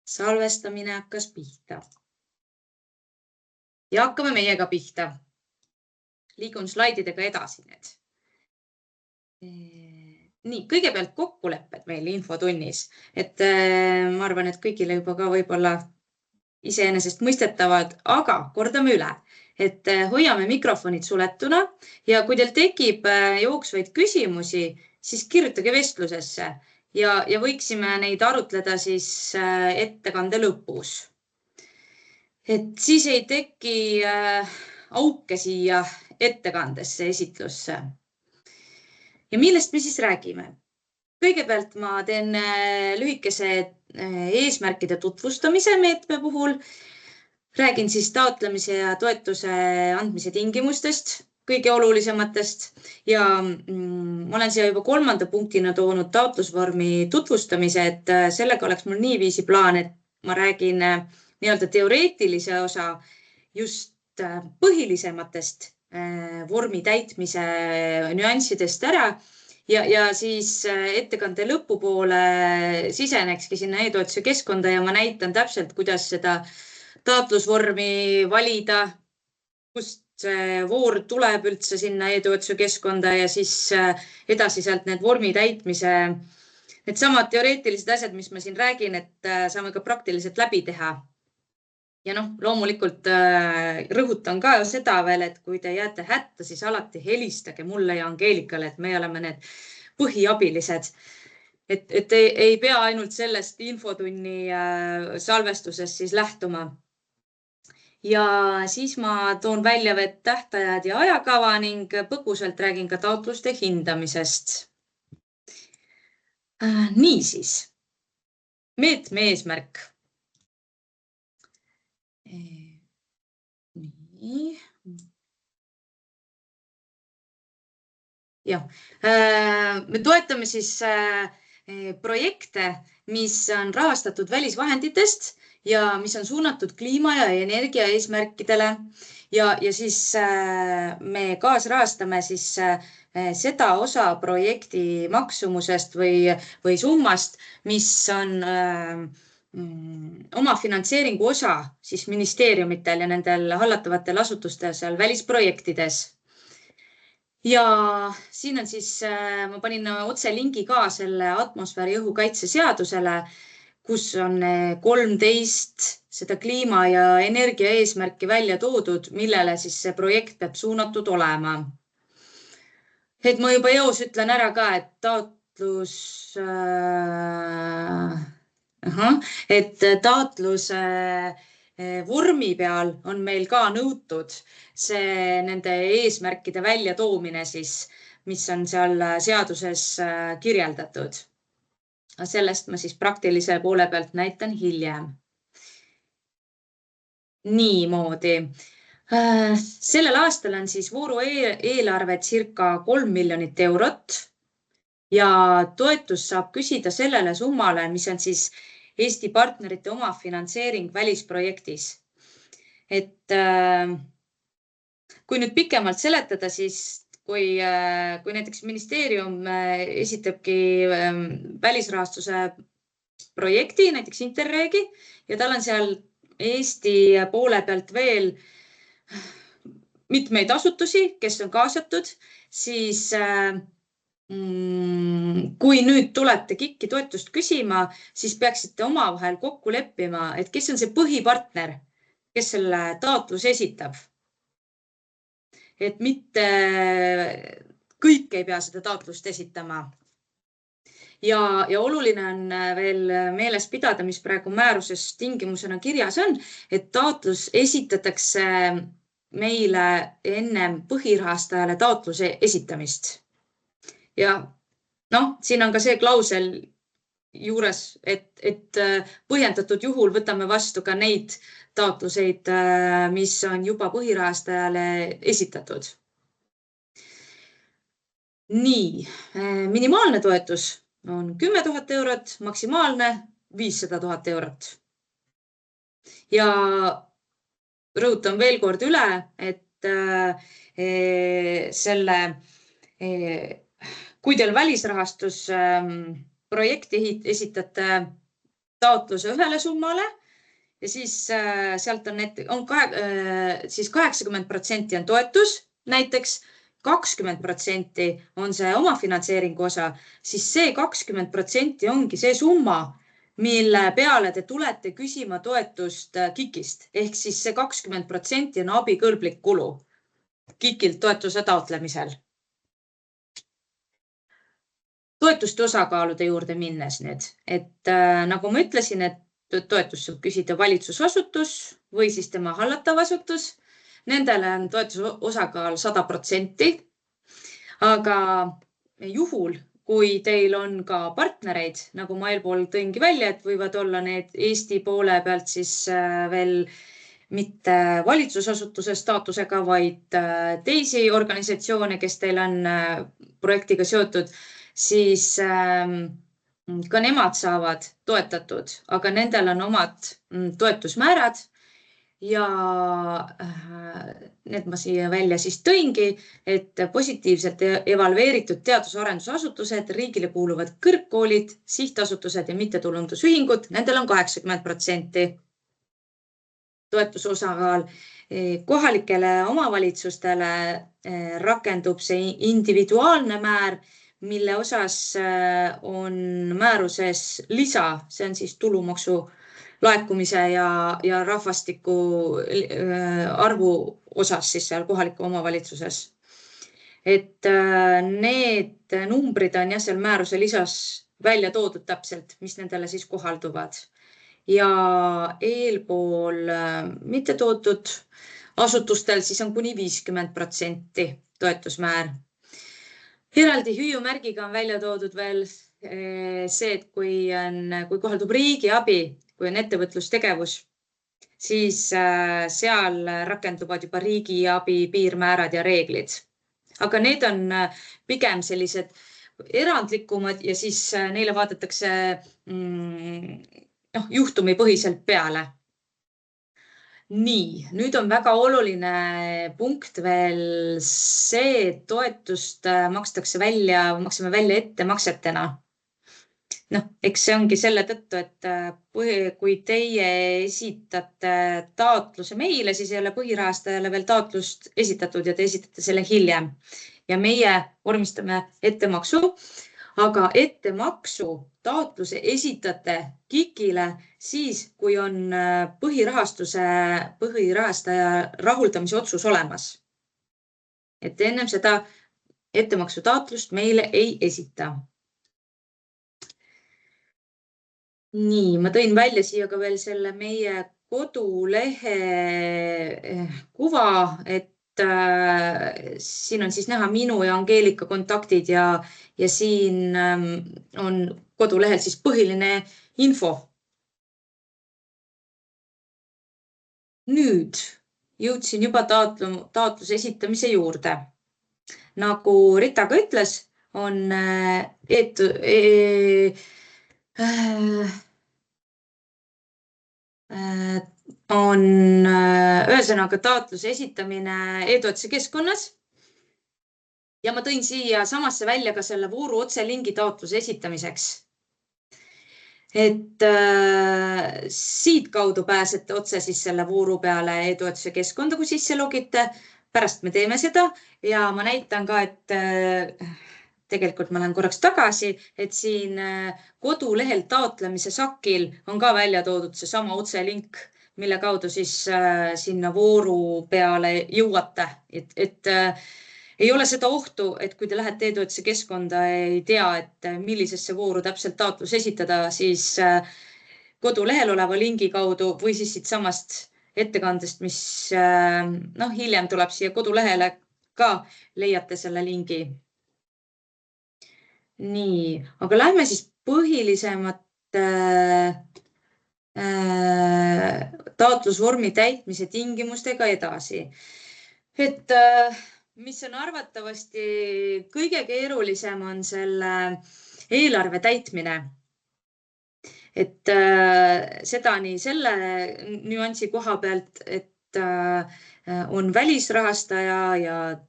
salvestamine hakkas pihta. Ja hakkame meiega pihta. Liigun slaididega edasi need. Nii, kõigepealt kokkulepped meil infotunnis. Ma arvan, et kõigile juba ka võib-olla iseenesest mõistetavad, aga kordame üle, et hoiame mikrofonid suletuna ja kui teil tekib jooksvaid küsimusi, siis kirjutage vestlusesse ja võiksime neid arutleda siis ettekande lõpus. Et siis ei teki auke siia ettekandesse, esitlusse. Ja millest me siis räägime? Kõigepealt ma teen lühikese eesmärkide tutvustamise meetme puhul. Räägin siis taotlemise ja toetuse andmise tingimustest, kõige olulisematest. Ja ma olen siia juba 3. punktina toonud taotlusvormi tutvustamise, et sellega oleks mul niiviisi plaan, et ma räägin nii-öelda teoreetilise osa just põhilisematest vormi täitmise nüanssidest ära ja siis ettekande lõpupoole sisenekski sinna e-toetuse keskkonda ja ma näitan täpselt, kuidas seda taotlusvormi valida, kust see voor tuleb üldse sinna e-toetuse keskkonda ja siis edasi sealt need vormi täitmise, need samad teoreetilised asjad, mis ma siin räägin, et saame ka praktiliselt läbi teha. Ja loomulikult rõhutan ka seda veel, et kui te jääte hätta, siis alati helistage mulle ja Angeelikale, et me oleme need põhiabilised. Et ei pea ainult sellest infotunni salvestusest siis lähtuma. Ja siis ma toon välja veel tähtajad ja ajakava ning põgusalt räägin ka taotluste hindamisest. Niisiis, meetme eesmärk. Nii. Ja. Me toetame siis projekte, mis on rahastatud välisvahenditest ja mis on suunatud kliima ja energia eesmärkidele. Ja siis me kaasrahastame siis seda osa projekti maksumusest või summast, mis on oma finantseeringu osa siis ministeeriumitel ja nendel hallatavatel asutustel seal välisprojektides. Ja siin on siis, ma panin otse lingi ka selle atmosfääri õhukaitse seadusele, kus on 13 seda kliima ja energia eesmärki välja toodud, millele siis see projekt peab suunatud olema. Et ma juba jõus ütlen ära ka, et taotluse vormi peal on meil ka nõutud see nende eesmärkide välja toomine siis, mis on seal seaduses kirjeldatud. Sellest ma siis praktilise poole pealt näitan hiljem. Niimoodi. Sellel aastal on siis vooru eelarve circa 3 miljonit eurot. Ja toetus saab küsida sellele summale, mis on siis Eesti partnerite oma finantseering välisprojektis. Et kui nüüd pikemalt seletada, siis kui näiteks ministeerium esitabki välisrahastuse projekti, näiteks Interregi, ja tal on seal Eesti poole pealt veel mitmeid asutusi, kes on kaasatud, siis kui nüüd tulete KIK-i toetust küsima, siis peaksite omavahel kokku leppima, et kes on see põhipartner, kes selle taotluse esitab. Et mitte kõik ei pea seda taotlust esitama. Ja oluline on veel meeles pidada, mis praegu määruses tingimusena kirjas on, et taotlus esitatakse meile ennem põhirahastajale taotluse esitamist. Ja siin on ka see klausel juures, et põhjendatud juhul võtame vastu ka neid taotluseid, mis on juba põhirahastajale esitatud. Nii, minimaalne toetus on 10 000 eurot, maksimaalne 500 000 eurot. Ja rõhutan veel kord üle, et kui teil välisrahastus projekti esitate taotluse ühele summale ja siis sealt siis 80% on toetus, näiteks 20% on see omafinantseeringu osa, siis see 20% ongi see summa, mille peale te tulete küsima toetust KIK-ist. Ehk siis see 20% on abikõlblik kulu KIK-ilt toetuse taotlemisel. Toetuste osakaalude juurde minnes nüüd, et nagu ma ütlesin, et toetust saab küsida valitsusasutus või siis tema hallatav asutus. Nendele on toetuse osakaal 100%. Aga juhul, kui teil on ka partnereid, nagu ma eelpool tõingi välja, et võivad olla need Eesti poole pealt siis veel mitte valitsusasutuse staatusega, vaid teisi organisatsioone, kes teil on projektiga seotud, siis ka nemad saavad toetatud, aga nendel on omad toetusmäärad ja need ma siia välja siis tõingi, et positiivselt evalveeritud teadus-arendusasutused, riigile kuuluvad kõrgkoolid, sihtasutused ja mittetulundusühingud, nendel on 80% toetusosakaal. Kohalikele omavalitsustele rakendub see individuaalne määr, mille osas on määruses lisa, see on siis tulumaksu laekumise ja rahvastiku arvu osas siis seal kohaliku omavalitsuses. Et need numbrid on jah seal määruse lisas välja toodud täpselt, mis nendele siis kohalduvad. Ja eelpool mitte toodud asutustel siis on kuni 50% toetusmäär. Eraldi hüüumärgiga on välja toodud veel see, et kui kohaldub riigi abi, kui on ettevõtlustegevus, siis seal rakenduvad juba riigi abi piirmäärad ja reeglid. Aga need on pigem sellised erandlikumad ja siis neile vaadatakse juhtumipõhiselt peale. Nii, nüüd on väga oluline punkt veel see, et toetust maksame välja ettemaksetena. Eks see ongi selle tõttu, et kui teie esitate taotluse meile, siis ei ole põhirahastajale veel taotlust esitatud ja te esitate selle hiljem. Ja meie vormistame ettemaksu, aga ettemaksu taotluse esitate KIK-ile siis, kui on põhirahastaja rahuldamise otsus olemas. Et ennem seda ettemaksu taotlust meile ei esita. Nii, ma tõin välja siia ka veel selle meie kodulehe kuva, et siin on siis näha minu ja Angeelika kontaktid ja siin on kodulehel siis põhiline info. Nüüd jõudsin juba taotluse esitamise juurde. Nagu Rita ka ütles, on ühesõnaga taotluse esitamine e-toetuse keskkonnas. Ja ma tõin siia samasse välja ka selle vooru otselingi taotluse esitamiseks. Et siit kaudu pääsete otse siis selle vooru peale e-toetuse keskkonda, kui sisse logite. Pärast me teeme seda ja ma näitan ka, et tegelikult ma lähen korraks tagasi, et siin kodulehel taotlemise sakil on ka välja toodud see sama otselink, mille kaudu siis sinna vooru peale jõuate. Et ei ole seda ohtu, et kui te lähete e-toetuse keskkonda ei tea, et millisesse vooru täpselt taotlus esitada, siis kodulehel oleva lingi kaudu või siis siit samast ettekandest, mis hiljem tuleb siia kodulehele ka, leiate selle lingi. Nii, aga lähme siis põhilisemate taotlusvormi täitmise tingimustega edasi. Et mis on arvatavasti kõige keerulisem on selle eelarve täitmine. Et seda nii selle nüansi koha pealt, et on välisrahastaja ja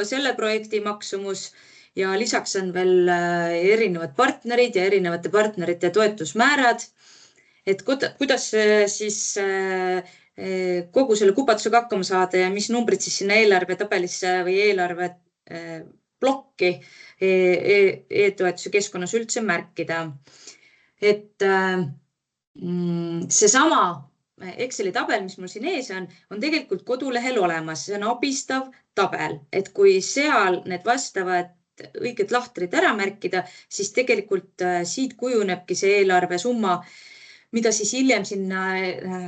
selle projekti maksumus ja lisaks on veel erinevad partnerid ja erinevate partnerite toetusmäärad. et kuidas siis kogu selle kupatusega hakkama saada ja mis numbrid siis sinna eelarvetabelisse või eelarve plokki e-toetuse keskkonnas üldse märkida. Et seesama Exceli tabel, mis mul siin ees on tegelikult kodulehel olemas. See on abistav tabel, et kui seal need vastavad õiged lahtrid ära märkida, siis tegelikult siit kujunebki see eelarve summa, mida siis hiljem sinna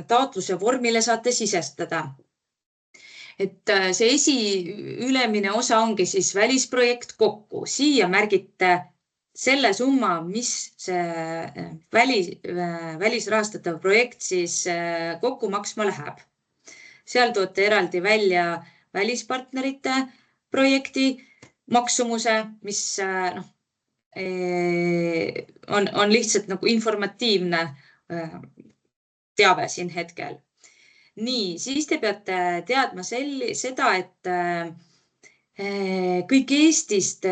taotluse vormile saate sisestada. Et see esiülemine osa ongi siis välisprojekt kokku. Siia märgite selle summa, mis see välisrahastatav projekt siis kokku maksma läheb. Seal toote eraldi välja välispartnerite projekti maksumuse, mis on lihtsalt nagu informatiivne teave siin hetkel. Nii, siis te peate teadma seda, et kõik Eestist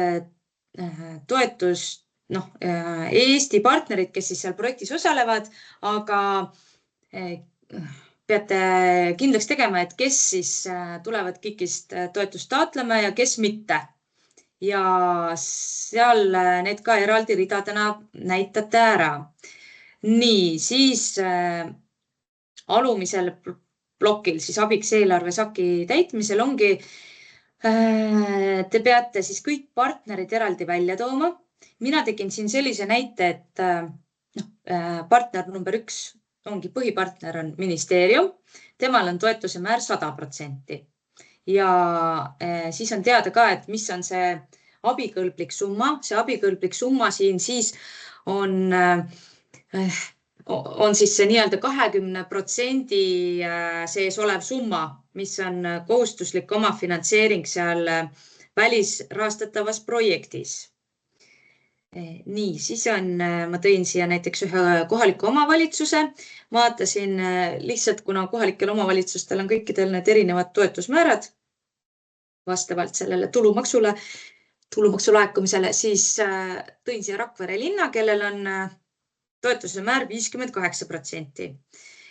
toetust, Eesti partnerid, kes siis seal projektis osalevad, aga peate kindlaks tegema, et kes siis tulevad KIK-ist toetust taotlema ja kes mitte. Ja seal need ka eraldi ridadena näitate ära. Nii, siis alumisel plokil, siis abiks eelarve saki täitmisel ongi, te peate siis kõik partnerid eraldi välja tooma. Mina tegin siin sellise näite, et partner number 1 ongi põhipartner on ministeerium. Temal on toetuse määr 100%. Ja siis on teada ka, et mis on see abikõlblik summa. See abikõlblik summa siin siis on siis see nii-öelda 20% sees olev summa, mis on kohustuslik omafinantseering seal välisrahastatavas projektis. Nii, siis ma tõin siia näiteks ühe kohaliku omavalitsuse. Vaatasin lihtsalt, kuna kohalikel omavalitsustel on kõikidel need erinevad toetusmäärad vastavalt sellele tulumaksu laekumisele, siis tõin siia Rakvere linna, kellel on toetuse määr 58%.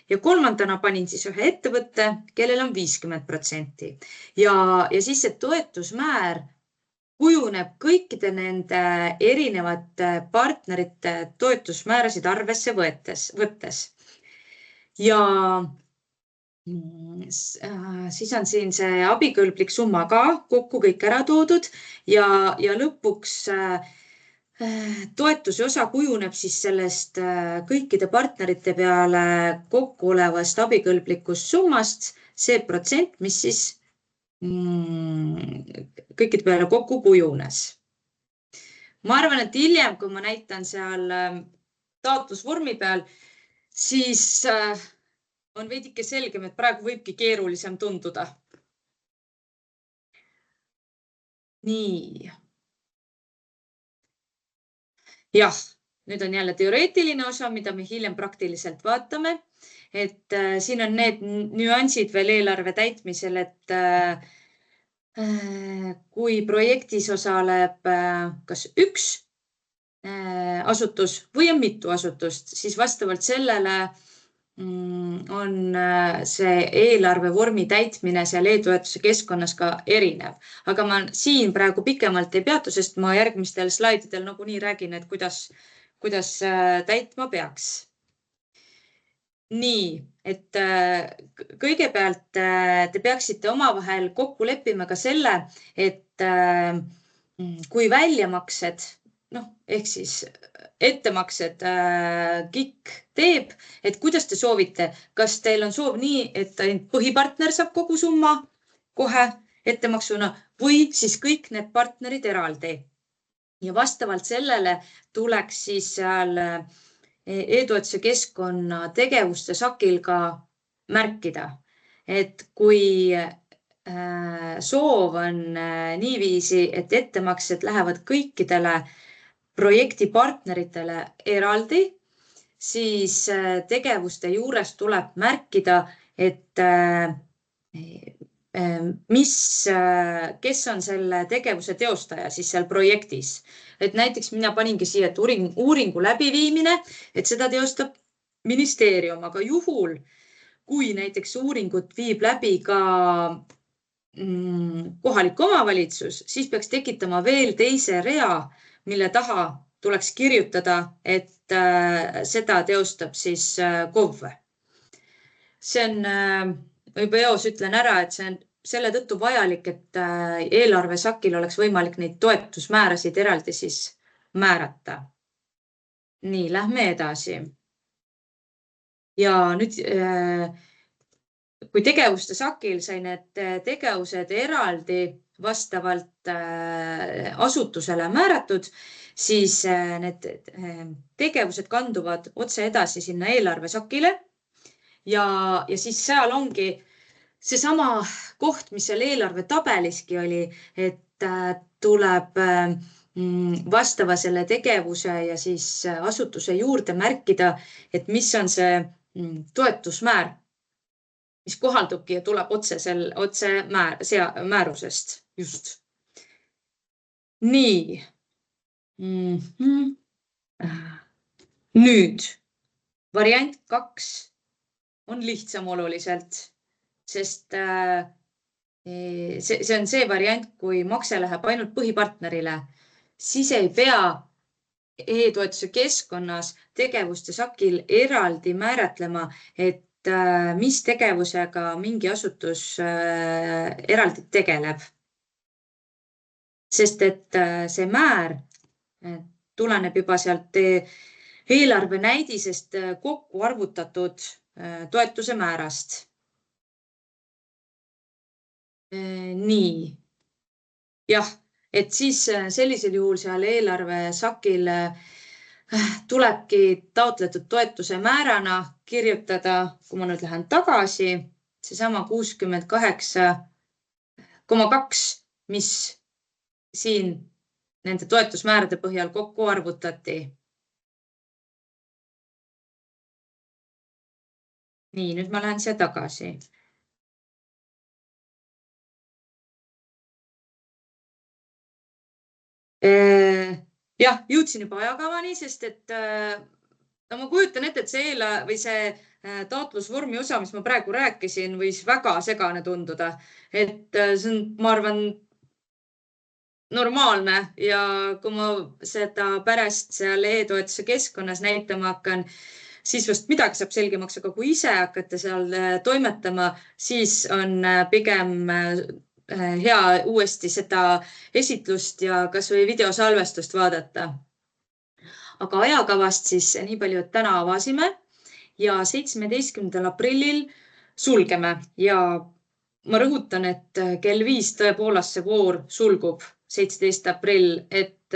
Ja kolmandana panin siis ühe ettevõtte, kellel on 50%. Ja siis see toetusmäär kujuneb kõikide nende erinevate partnerite toetusmäärasid arvesse võttes. Ja siis on siin see abikõlblik summa ka kokku kõik ära toodud ja lõpuks toetuse osa kujuneb siis sellest kõikide partnerite peale kokku olevast abikõlblikust summast, see protsent, mis siis kõikide peale kokku kujunes. Ma arvan, et hiljem, kui ma näitan seal taotlusvormi peal, siis on veidike selgem, et praegu võibki keerulisem tunduda. Nii. Jah, nüüd on jälle teoreetiline osa, mida me hiljem praktiliselt vaatame. Et siin on need nüansid veel eelarve täitmisel, et kui projektis osaleb kas üks asutus või on mitu asutust, siis vastavalt sellele on see eelarve vormi täitmine seal e-toetuse keskkonnas ka erinev. Aga ma siin praegu pikemalt ei peatu, sest ma järgmistel slaididel nagunii räägin, et kuidas täitma peaks. Nii, et kõigepealt te peaksite omavahel kokku leppima ka selle, et kui väljamaksed, ehk siis ettemaksed KIK teeb, et kuidas te soovite, kas teil on soov nii, et põhipartner saab kogu summa kohe ettemaksuna või siis kõik need partnerid eraldi. Ja vastavalt sellele tuleks siis seal e-toetuse keskkonna tegevuste sakil ka märkida, et kui soov on niiviisi, et ettemaksed lähevad kõikidele projekti partneritele eraldi, siis tegevuste juures tuleb märkida, et kes on selle tegevuse teostaja siis seal projektis. Et näiteks mina paningi siia, et uuringu läbiviimine, et seda teostab ministeerium, aga juhul, kui näiteks uuringut viib läbi ka kohalik omavalitsus, siis peaks tekitama veel teise rea, mille taha tuleks kirjutada, et seda teostab siis KOV. See on, juba eos ütlen ära, et see on selle tõttu vajalik, et eelarvesakil oleks võimalik neid toetusmäärasid eraldi siis määrata. Nii, lähme edasi. Ja nüüd, kui tegevuste sakil sai need tegevused eraldi vastavalt asutusele määratud, siis need tegevused kanduvad otse edasi sinna eelarvesakile ja siis seal ongi seesama koht, mis seal eelarve tabeliski oli, et tuleb vastava selle tegevuse ja siis asutuse juurde märkida, et mis on see toetusmäär, mis kohaldubki ja tuleb otse määrusest. Just. Nii. Nüüd variant 2 on lihtsam oluliselt, sest see on see variant, kui makse läheb ainult põhipartnerile, siis ei pea e-toetuse keskkonnas tegevuste sakil eraldi määratlema, et mis tegevusega mingi asutus eraldi tegeleb. Sest et see määr tuleneb juba sealt eelarve näidisest kokku arvutatud toetuse määrast. Nii. Jah, et siis sellisel juhul seal eelarvesakil tulebki taotletud toetuse määrana kirjutada, kui ma nüüd lähen tagasi, seesama 68,2, mis siin nende toetusmäärade põhjal kokku arvutati. Nii, nüüd ma lähen siia tagasi. Jah, jõudsin juba ajakavani, sest et ma kujutan ette, et see taotlusvormi osa, mis ma praegu rääkisin, võis väga segane tunduda. Et see on, ma arvan, normaalne ja kui ma seda pärast seal e-toetuse keskkonnas näitama hakkan, siis vast midagi saab selgemaks, aga kui ise hakkate seal toimetama, siis on pigem hea uuesti seda esitlust ja kas või videosalvestust vaadata. Aga ajakavast siis nii palju, et täna avasime ja 17. aprillil sulgeme ja ma rõhutan, et kell 5 tõepoolest see voor sulgub 17. aprill, et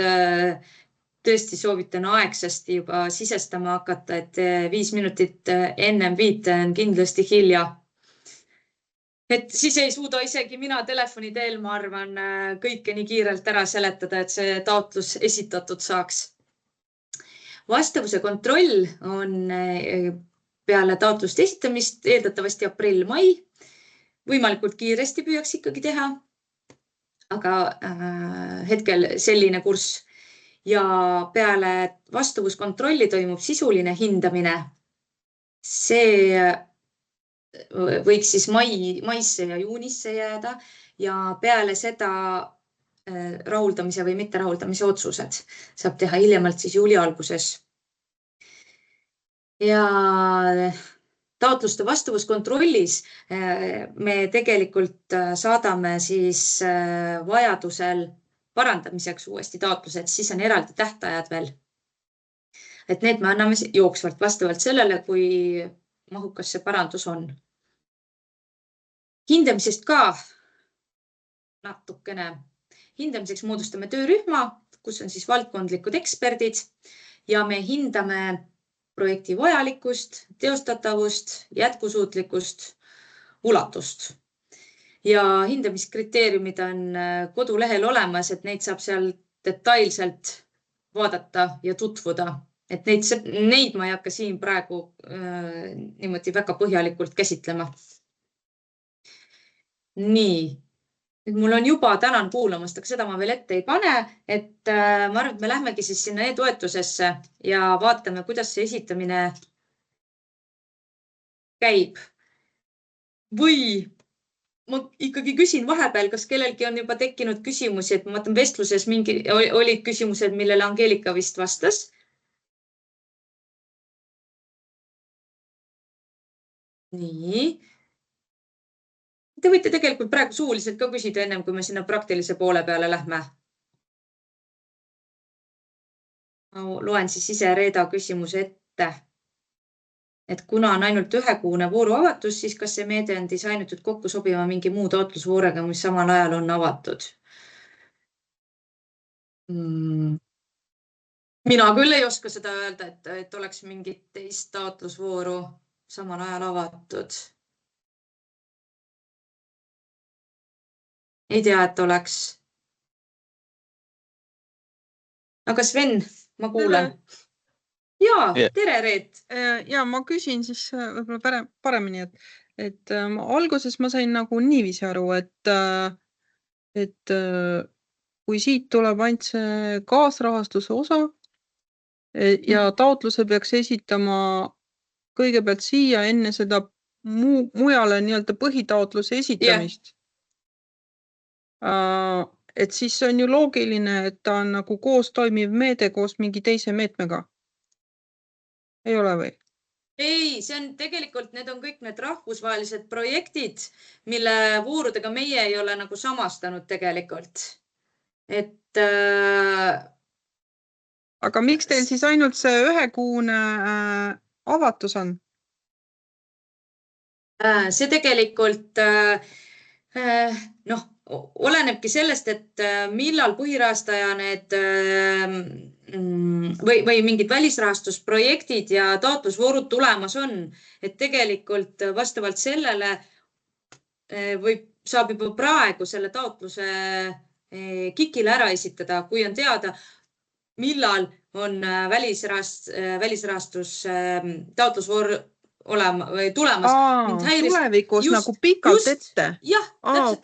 tõesti soovitan aegsasti juba sisestama hakata, et 5 minutit ennem 5 on kindlasti hilja. Et siis ei suuda isegi mina telefoni teel, ma arvan, kõike nii kiirelt ära seletada, et see taotlus esitatud saaks. Vastavuse kontroll on peale taotluste esitamist eeldatavasti aprill-mai. Võimalikult kiiresti püüaks ikkagi teha, aga hetkel selline kurss. Ja peale vastavuskontrolli toimub sisuline hindamine. See võiks siis maisse ja juunisse jääda ja peale seda rahuldamise või mitte rahuldamise otsused saab teha hiljemalt siis juuli alguses. Ja taotluste vastavuskontrollis me tegelikult saadame siis vajadusel parandamiseks uuesti taotlused, siis on eraldi tähtajad veel. Et need me anname jooksvalt vastavalt sellele, kui mahukas see parandus on. Hindamisest ka natukene. Hindamiseks moodustame töörühma, kus on siis valdkondlikud eksperdid ja me hindame projekti vajalikkust, teostatavust, jätkusuutlikkust, ulatust. Ja hindamiskriteeriumid on kodulehel olemas, et neid saab seal detailselt vaadata ja tutvuda. Et neid ma ei hakka siin praegu niimoodi väga põhjalikult käsitlema. Nii, mul on juba tänan kuulamast, aga seda ma veel ette ei pane, et ma arvan, et me lähmegi siis sinna e-toetusesse ja vaatame, kuidas see esitamine käib. Või ma ikkagi küsin vahepeal, kas kellelgi on juba tekkinud küsimusi, et ma vaatan vestluses olid küsimused, millele Angelika vist vastas. Nii. Te võite tegelikult praegu suuliselt ka küsida ennem, kui me sinna praktilise poole peale lähme. Ma loen siis ise Reeda küsimuse ette. Et kuna on ainult ühekuune vooru avatus, siis kas see meede on disainitud kokku sobiva mingi muu taotlusvoorega, mis samal ajal on avatud? Mina küll ei oska seda öelda, et oleks mingit teist taotlusvooru samal ajal avatud. Ei tea, et oleks. Aga Sven, ma kuulen. Jaa, tere Reet! Ja ma küsin siis võib-olla paremini, et alguses ma sain nagu niiviisi aru, et kui siit tuleb ainult see kaasrahastuse osa ja taotluse peaks esitama kõigepealt siia enne seda mujale nii-öelda põhitaotluse esitamist. Et siis on ju loogiline, et ta on nagu koos toimiv meede koos mingi teise meetmega. Ei ole või? Ei, see on tegelikult, need on kõik need rahvusvahelised projektid, mille voorudega meie ei ole nagu samastanud tegelikult. Et... Aga miks teil siis ainult see ühekuune avatus on? See tegelikult olenebki sellest, et millal põhirahastaja need või mingid välisrahastusprojektid ja taotlusvoorud tulemas on. Et tegelikult vastavalt sellele saab juba praegu selle taotluse KIK-ile ära esitada, kui on teada, millal on välisrahastus taotlusvoor tulemas. Tulevikus nagu pikalt ette? Jah,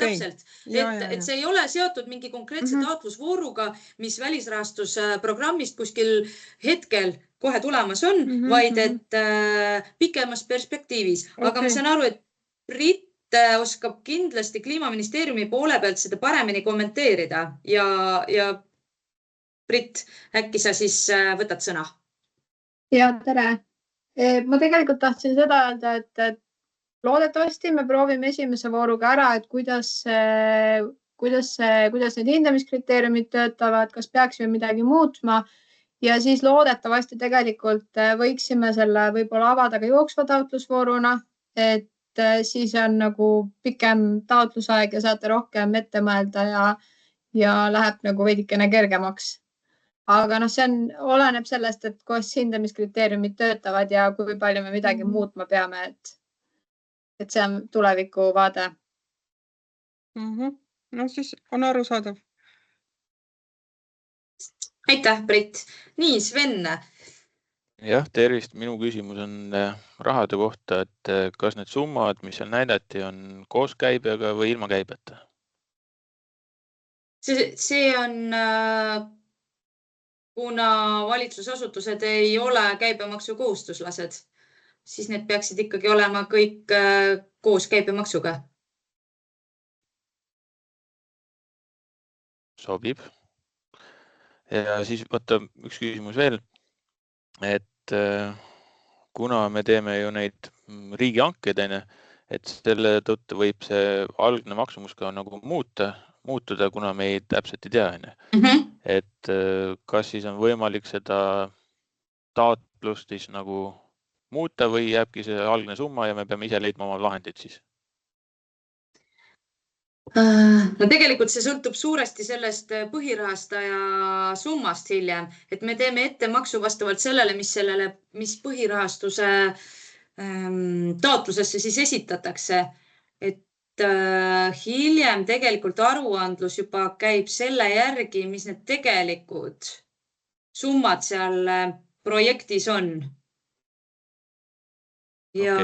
täpselt. Et see ei ole seotud mingi konkreetse taotlusvooruga, mis välisrahastusprogrammist kuskil hetkel kohe tulemas on, vaid et pikemas perspektiivis. Aga ma saan aru, et Brit oskab kindlasti Kliimaministeeriumi poole pealt seda paremini kommenteerida ja Brit, äkki sa siis võtad sõna? Ja, tere! Ma tegelikult tahtsin seda öelda, et loodetavasti me proovime esimese vooruga ära, et kuidas need hindamiskriteeriumid töötavad, kas peaksime midagi muutma ja siis loodetavasti tegelikult võiksime selle võib-olla avada ka jooksva taotlusvooruna, et siis on nagu pikem taotlusaeg ja saate rohkem ette mõelda ja läheb nagu veidikene kergemaks. Aga see oleneb sellest, et koos hindamiskriteeriumid töötavad ja kui palju me midagi muutma peame, et see on tuleviku vaade. No siis on arusaadav. Aitäh, Brit! Nii, Sven. Jah, tervist. Minu küsimus on rahade kohta, et kas need summad, mis seal näidati, on koos käibega või ilma käibeta? See on... kuna valitsusasutused ei ole käibemaksukohustuslased, siis need peaksid ikkagi olema kõik koos käibemaksuga. Sobib. Ja siis võtta üks küsimus veel, et kuna me teeme ju neid riigihankeid, et selle tõttu võib see algne maksumus ka nagu muutuda, kuna me ei täpselt ei tea. Et kas siis on võimalik seda taotlust siis nagu muuta või jääbki see algne summa ja me peame ise leidma oma lahendid siis? No tegelikult see sõltub suuresti sellest põhirahastaja summast hiljem, et me teeme ette maksu vastavalt sellele, mis põhirahastuse taotlusesse siis esitatakse. Et hiljem tegelikult aruandlus juba käib selle järgi, mis need tegelikud summad seal projektis on. Ja...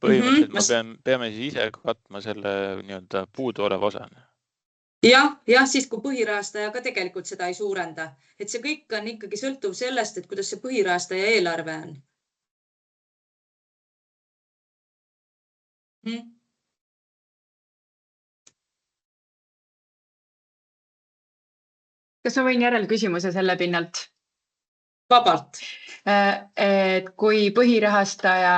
Põhimõtteliselt me peame siis ise katma selle nii-öelda puuduoleva osa. Jah, siis kui põhirahastaja ka tegelikult seda ei suurenda. Et see kõik on ikkagi sõltuv sellest, et kuidas see põhirahastaja eelarve on. Kas ma võin järelküsimuse selle pinnalt? Vabalt. Et kui põhirahastaja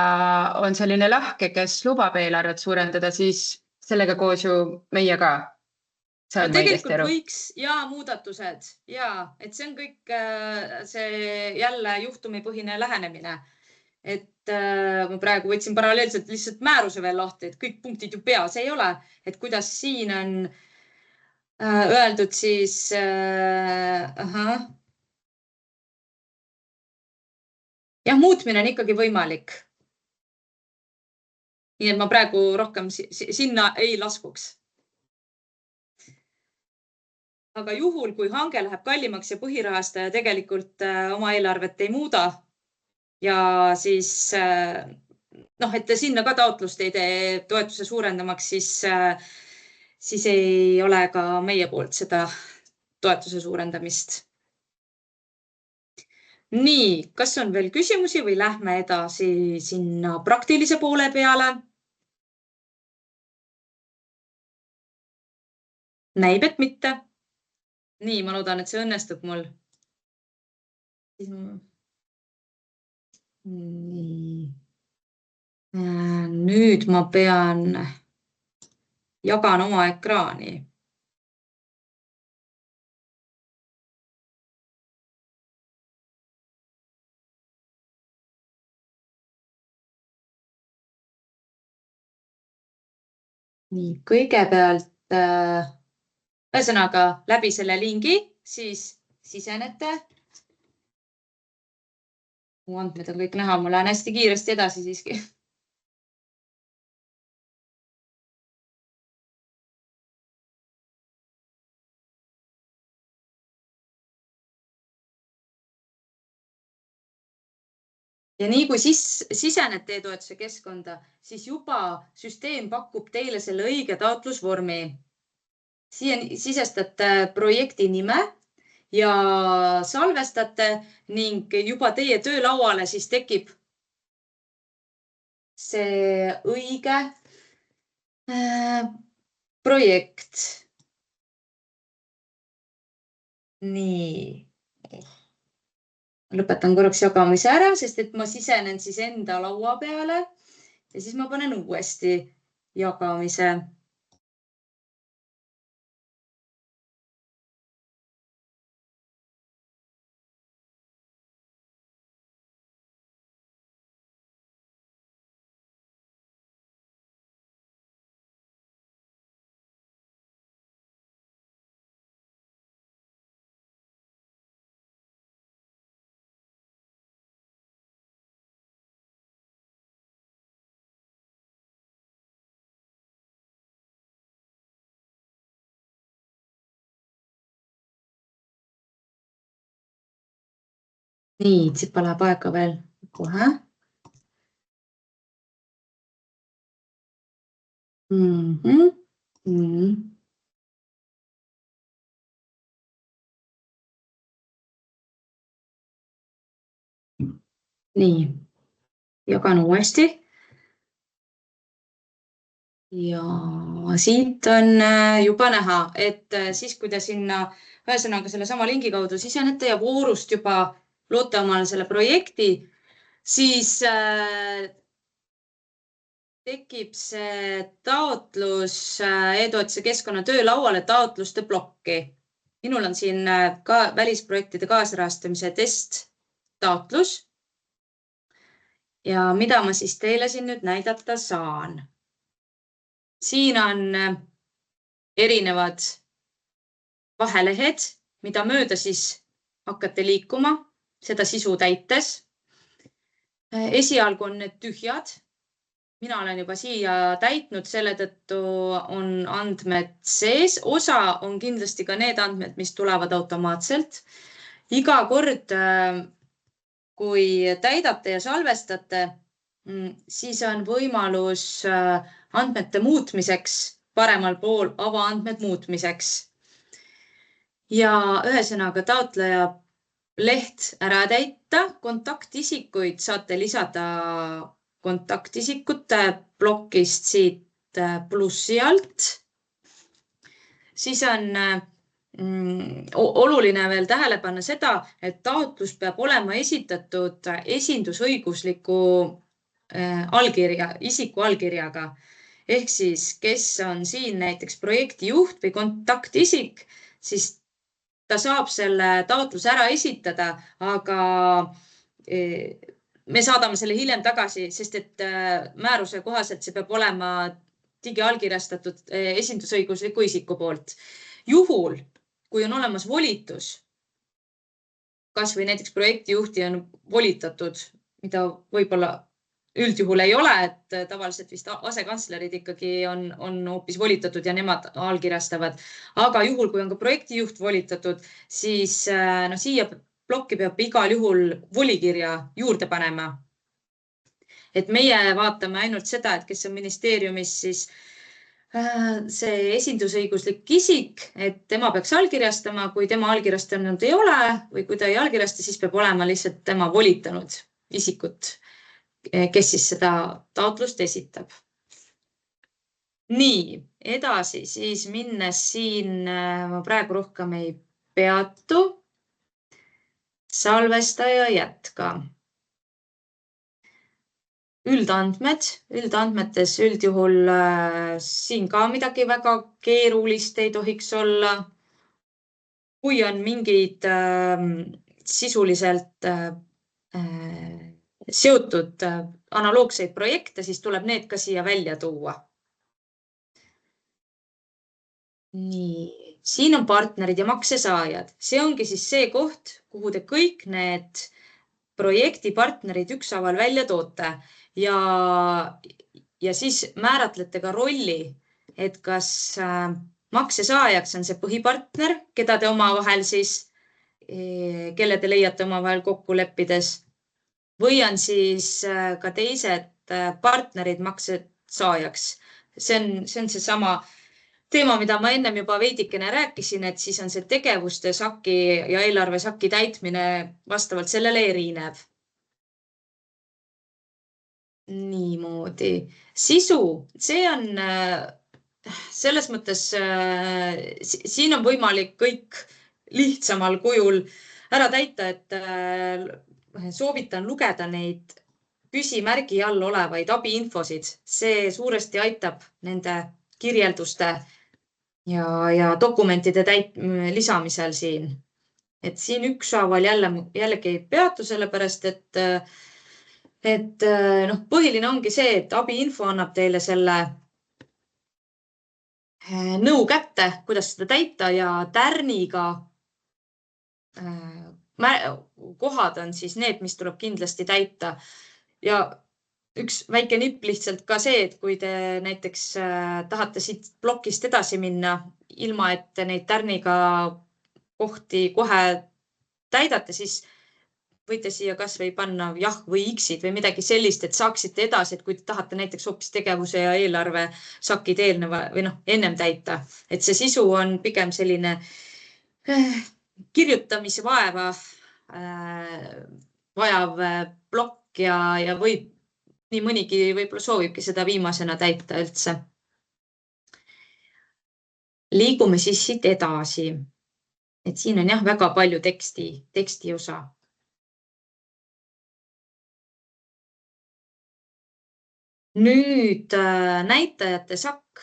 on selline lahke, kes lubab eelarvet suurendada, siis sellega koos ju meie ka. Tegelikult võiks muudatused et see on kõik see jälle juhtumipõhine lähenemine. Et ma praegu võtsin paralleelselt lihtsalt määruse veel lahti, et kõik punktid ju peas ei ole, et kuidas siin on öeldud siis muutmine on ikkagi võimalik. Nii et ma praegu rohkem sinna ei laskuks. Aga juhul, kui hange läheb kallimaks ja põhirahastaja tegelikult oma eelarvet ei muuda ja siis et sinna ka taotlust ei tee toetuse suurendamaks, siis ei ole ka meie poolt seda toetuse suurendamist. Nii, kas on veel küsimusi või lähme edasi sinna praktilise poole peale? Näib, et mitte. Nii, ma loodan, et see õnnestub mul. Nii. Nüüd ma pean jagan oma ekraani. Nii, kõigepealt ühesõnaga läbi selle lingi, siis sisenete. Mu andmed on kõik näha, ma lähen hästi kiiresti edasi siiski. Ja nii kui sisenete e-toetuse keskkonda, siis juba süsteem pakub teile selle õige taotlusvormi. Siia sisestate projekti nime ja salvestate ning juba teie töölauale siis tekib see õige projekt. Nii. Lõpetan korraks jagamise ära, sest et ma sisenen siis enda laua peale ja siis ma panen uuesti jagamise. Nii, tsipa läheb aega veel kohe. Nii, jagan uuesti. Ja siit on juba näha, et siis, kui te sinna ühesõnaga selle sama lingi kaudu sisenete ja voorust juba loote omale selle projekti, siis tekib see taotlus e-toetuse keskkonna töölauale taotluste plokki. Minul on siin ka välisprojektide kaasrahastamise test taotlus. Ja mida ma siis teile siin nüüd näidata saan? Siin on erinevad vahelehed, mida mööda siis hakkate liikuma, seda sisu täites. Esialgu on need tühjad. Mina olen juba siia täitnud, selle tõttu on andmed sees. Osa on kindlasti ka need andmed, mis tulevad automaatselt. Iga kord, kui täidate ja salvestate, siis on võimalus andmete muutmiseks, paremal pool avaandmed muutmiseks. Ja ühesõnaga taotleja leht ära täita, kontaktisikuid saate lisada kontaktisikute plokist siit plussi alt. Siis on oluline veel tähele panna seda, et taotlus peab olema esitatud esindusõigusliku allkirja, isiku allkirjaga. Ehk siis, kes on siin näiteks projektijuht või kontaktisik, siis ta saab selle taotluse ära esitada, aga me saadame selle hiljem tagasi, sest et määruse kohaselt see peab olema digiallkirjastatud esindusõigusliku isiku poolt. Juhul, kui on olemas volitus, kas või näiteks projektijuhti on volitatud, mida võib-olla üldjuhul ei ole, et tavaliselt vist asekantslerid ikkagi on hoopis volitatud ja nemad allkirjastavad. Aga juhul, kui on ka projektijuht volitatud, siis siia plokki peab igal juhul volikirja juurde panema. Et meie vaatame ainult seda, et kes on ministeeriumis, siis see esindusõiguslik isik, et tema peaks allkirjastama, kui tema allkirjastanud ei ole või kui ta ei allkirjasta, siis peab olema lihtsalt tema volitanud isikut, kes siis seda taotlust esitab. Nii, edasi siis minnes siin ma praegu rohkem ei peatu. Salvestaja jätka. Üldandmetes üldjuhul siin ka midagi väga keerulist ei tohiks olla. Kui on mingid sisuliselt seotud analoogseid projekte, siis tuleb need ka siia välja tuua. Nii, siin on partnerid ja maksesaajad. See ongi siis see koht, kuhu te kõik need projektipartnerid ükshaaval välja toote ja siis määratlete ka rolli, et kas maksesaajaks on see põhipartner, keda te omavahel siis, kelle te leiate omavahel kokku leppides, või on siis ka teised partnerid maksesaajaks. See on seesama teema, mida ma ennem juba veidikene rääkisin, et siis on see tegevuste saki ja eelarve saki täitmine vastavalt sellele erinev. Niimoodi. Sisu, see on selles mõttes, siin on võimalik kõik lihtsamal kujul ära täita, et soovitan lugeda neid küsimärgi all olevaid abiinfosid. See suuresti aitab nende kirjelduste ja dokumentide lisamisel siin. Et siin ükshaaval jällegi ei peatu, sellepärast, et põhiline ongi see, et abiinfo annab teile selle nõu kätte, kuidas seda täita ja tärniga kohad on siis need, mis tuleb kindlasti täita. Ja üks väike nipp lihtsalt ka see, et kui te näiteks tahate siit plokist edasi minna, ilma et te neid tärniga kohti kohe täidate, siis võite siia kas või panna jah või X-id või midagi sellist, et saaksite edasi, et kui te tahate näiteks hoopis tegevuse ja eelarve sakid ennem täita. Et see sisu on pigem selline kirjutamise vaeva vajav plokk ja võib nii mõnigi võib-olla soovibki seda viimasena täita üldse. Liigume siis siit edasi. Et siin on jah väga palju teksti osa. Nüüd näitajate sakk.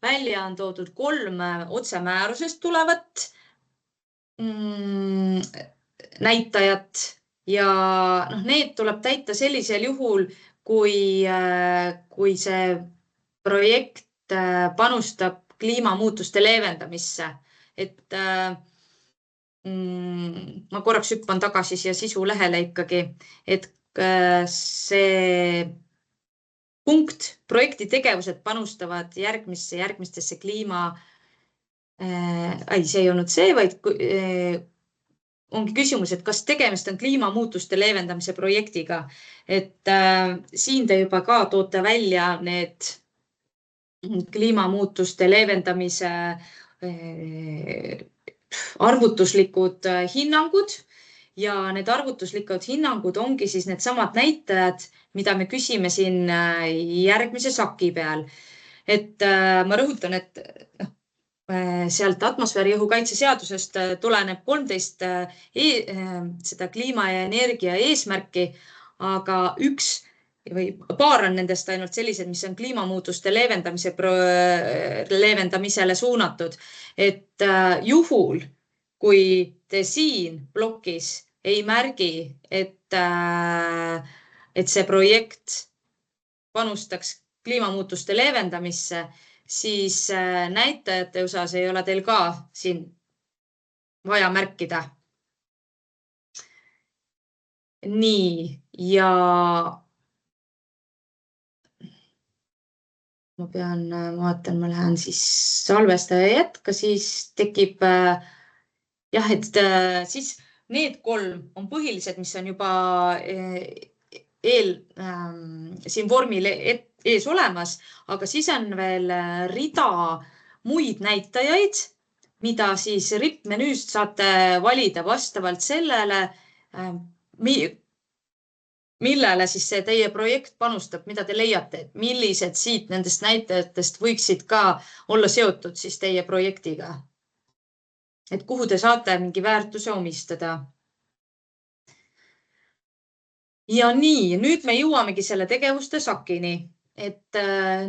Välja on toodud 3 otsemäärusest tulevat näitajat ja need tuleb täita sellisel juhul, kui see projekt panustab kliimamuutuste leevendamisse. Et ma korraks hüppan tagasi siia sisulehele ikkagi, et see punkt, projekti tegevused panustavad järgmistesse kliima... see ei olnud see, vaid ongi küsimus, et kas tegemist on kliimamuutuste leevendamise projektiga. Et siin te juba ka toote välja need kliimamuutuste leevendamise arvutuslikud hinnangud ja need arvutuslikud hinnangud ongi siis need samad näitajad, mida me küsime siin järgmise saki peal. Et ma rõhutan, et sealt atmosfääriõhu kaitse seadusest tuleneb 13 seda kliima ja energia eesmärki, aga üks või paar on nendest ainult sellised, mis on kliimamuutuste leevendamisele suunatud. Et juhul, kui te siin plokis ei märgi, et see projekt panustaks kliimamuutuste leevendamisse, siis näitajate osas ei ole teil ka siin vaja märkida. Nii, ja ma pean vaatan, ma lähen siis salvestaja jätka, siis tekib jah, et siis need 3 on põhilised, mis on juba siin vormil ees olemas, aga siis on veel rida muid näitajaid, mida siis RIP-menüüst saate valida vastavalt sellele, millele siis see teie projekt panustab, mida te leiate, et millised siit nendest näitajatest võiksid ka olla seotud siis teie projektiga. Et kuhu te saate mingi väärtuse omistada. Ja nii, nüüd me jõuamegi selle tegevuste sakini, et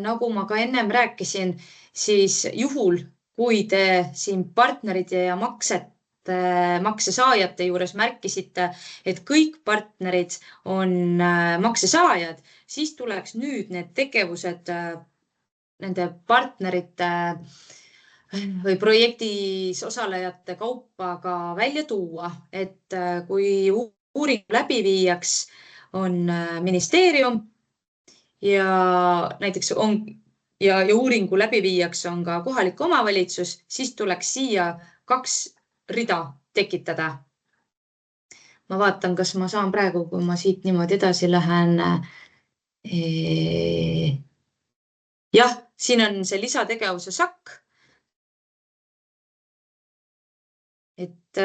nagu ma ka ennem rääkisin, siis juhul, kui te siin partnerite ja maksesaajate juures märkisite, et kõik partnerid on maksesaajad, siis tuleks nüüd need tegevused nende partnerite või projektis osalejate kaupa ka välja tuua, et kui uuring läbi viiaks, on ministeerium ja näiteks ja uuringu läbiviijaks on ka kohalik omavalitsus, siis tuleks siia 2 rida tekitada. Ma vaatan, kas ma saan praegu, kui ma siit niimoodi edasi lähen. Jah, siin on see lisategevuse sakk. Et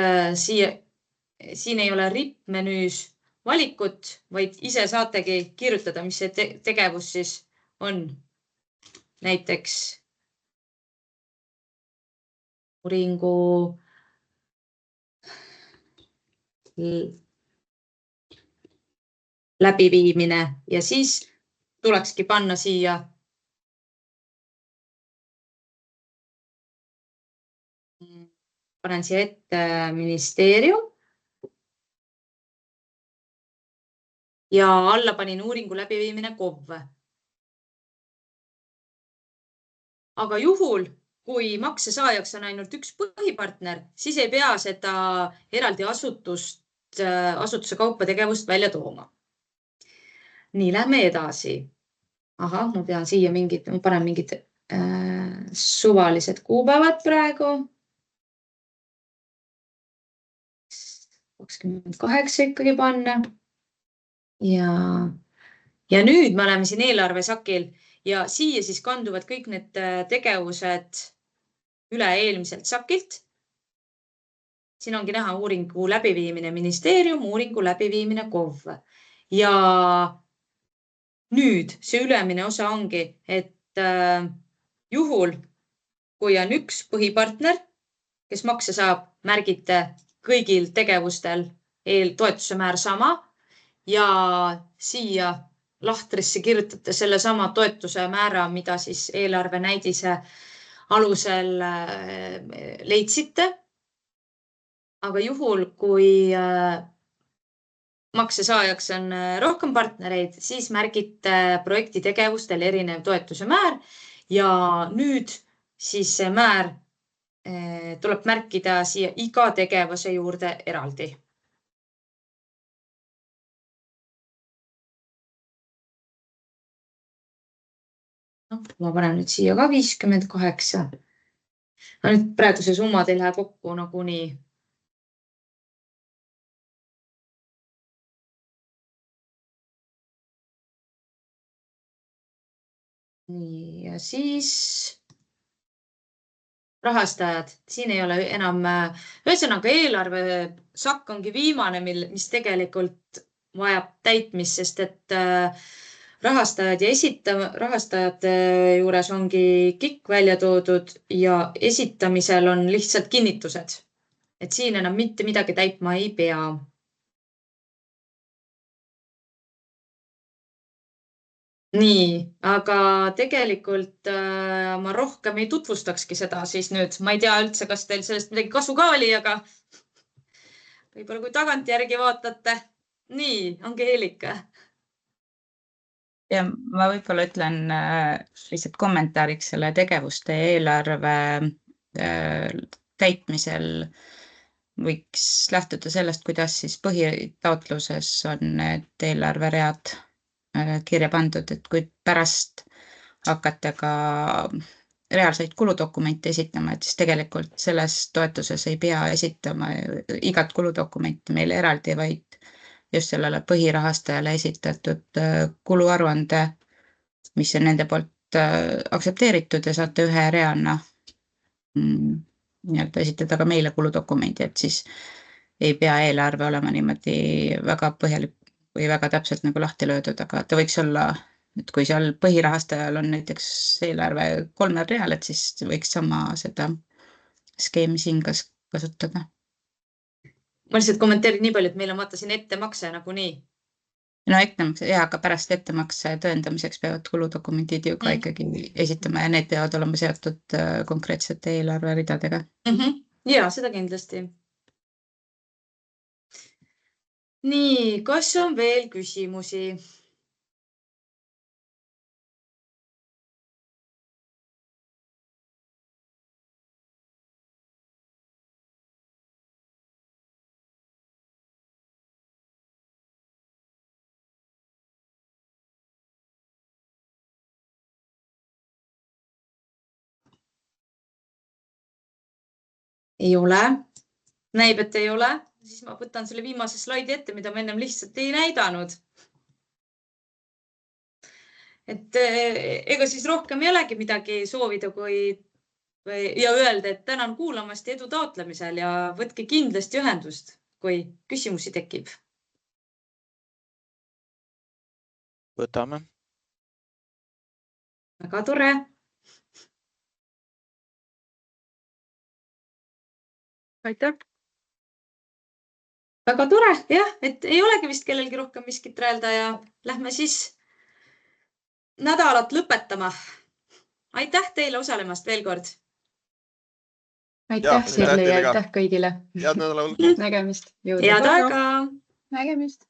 siin ei ole RIP-menüüs valikut, vaid ise saategi kirjutada, mis see tegevus siis on. Näiteks uuringu läbiviimine ja siis tulekski panna siia panen siia ette ministeerium ja alla panin uuringu läbiviimine KOV. Aga juhul, kui maksesaajaks on ainult üks põhipartner, siis ei pea seda eraldi asutuse kaupa tegevust välja tooma. Nii, lähme edasi. Ahah, ma pean siia ma panen mingid suvalised kuupäevad praegu. 28 ikkagi panna. Ja nüüd me oleme siin eelarvesakil ja siia siis kanduvad kõik need tegevused üle eelmiselt sakilt. Siin ongi näha uuringu läbiviimine ministeerium, uuringu läbiviimine KOV. Ja nüüd see ülemine osa ongi, et juhul, kui on üks põhipartner, kes makse saab, märgite kõigil tegevustel toetuse määr sama ja siia lahtrisse kirjutate selle sama toetuse määra, mida siis eelarve näidise alusel leidsite. Aga juhul, kui maksesaajaks on rohkem partnereid, siis märgite projekti tegevustel erinev toetuse määr ja nüüd siis see määr tuleb märkida siia iga tegevuse juurde eraldi. Ma panen nüüd siia ka 58. Nüüd praegu see summad ei lähe kokku nagunii. Nii, ja siis rahastajad, siin ei ole enam, ühesõnaga eelarve sakk ongi viimane, mis tegelikult vajab täitmist, sest et rahastajad ja rahastajate juures ongi KIK välja toodud ja esitamisel on lihtsalt kinnitused, et siin enam mitte midagi täitma ei pea. Nii, aga tegelikult ma rohkem ei tutvustakski seda siis nüüd. Ma ei tea üldse, kas teil sellest midagi kasu ka oli, aga võib-olla kui tagantjärgi vaatate. Nii, Angeelika. Ja ma võib-olla ütlen lihtsalt kommentaariks selle tegevuste eelarve täitmisel võiks lähtuda sellest, kuidas siis põhitaotluses on need eelarveread kirja pandud, et kui pärast hakata ka reaalseid kuludokumente esitama, et siis tegelikult selles toetuses ei pea esitama igat kuludokumenti meile eraldi, vaid just sellele põhirahastajale esitatud kuluaruande, mis on nende poolt aktsepteeritud ja saate ühe reana esitada ka meile kuludokumendi, et siis ei pea eelarve olema niimoodi väga põhjalik või väga täpselt nagu lahti löödud, aga ta võiks olla, et kui seal põhirahastajal on näiteks eelarve 3 real, et siis võiks sama seda skeemi siin kasutada. Ma lihtsalt kommenteerin nii palju, et meil on vaata siin ettemakse nagunii. No ettemakse, jah, aga pärast ettemakse tõendamiseks peavad kuludokumendid ju ka ikkagi esitama ja need peavad olema seotud konkreetsete eelarveridadega. Ja, seda kindlasti. Nii, kas on veel küsimusi? Ei ole. Näib, et ei ole. Siis ma võtan selle viimase slaidi ette, mida ma ennem lihtsalt ei näidanud. Et ega siis rohkem ei olegi midagi soovida ja öelda, et tänan kuulamast ja edu taotlemisel ja võtke kindlasti ühendust, kui küsimusi tekib. Võtame. Väga tore. Aitäh! Väga tore, jah, et ei olegi vist kellelgi rohkem miskit räälda ja lähme siis nädalat lõpetama. Aitäh teile osalemast veel kord. Aitäh Sirli ja aitäh kõigile. Head nädala. Nägemist. Head aega. Nägemist.